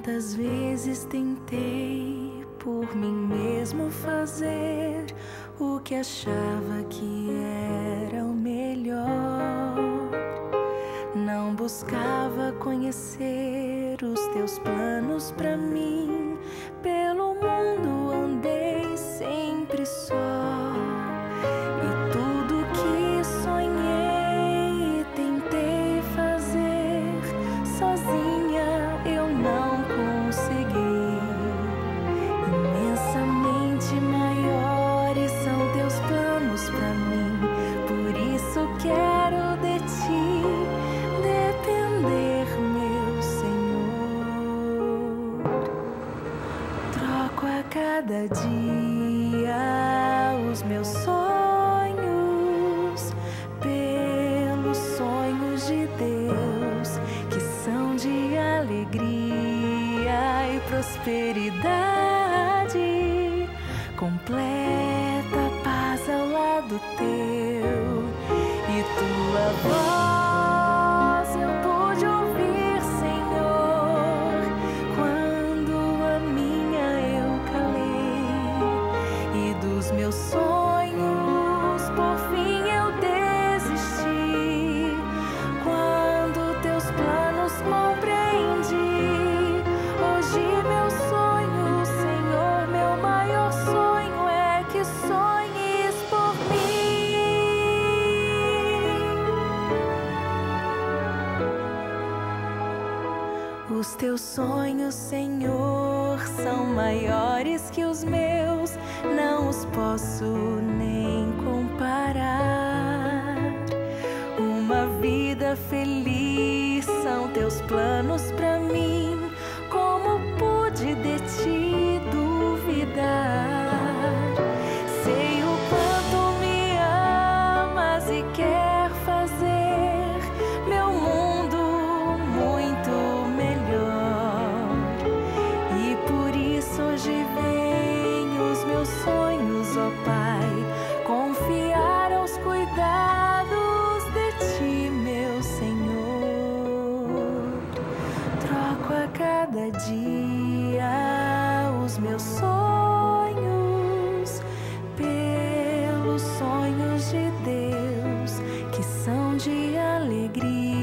Quantas vezes tentei por mim mesmo fazer o que achava que era o melhor. Não buscava conhecer os teus planos pra mim. Pelo mundo andei sempre só. E tudo que sonhei e tentei fazer sozinha eu não consegui. Imensamente maiores são teus planos pra mim. Por isso quero de ti depender, meu Senhor. Troco a cada dia os meus sonhos pelos sonhos de Deus, que são de alegria e prosperidade, completa paz ao lado teu. E tua voz eu pude ouvir, Senhor, quando a minha eu calei. E dos meus sonhos por fim eu desisti, quando teus planos compreendi. Hoje meu sonho, Senhor, meu maior sonho é que sonhes por mim. Os teus sonhos, Senhor, são maiores que os meus, não os posso nem comparar. Uma vida feliz são teus planos pra mim. Como pude de ti duvidar? Sei o quanto me amas e quer fazer meu mundo muito melhor. E por isso hoje vem os meus sonhos, ó Pai, confiar aos cuidados de ti, meu Senhor. Troco a cada dia os meus sonhos pelos sonhos de Deus, que são de alegria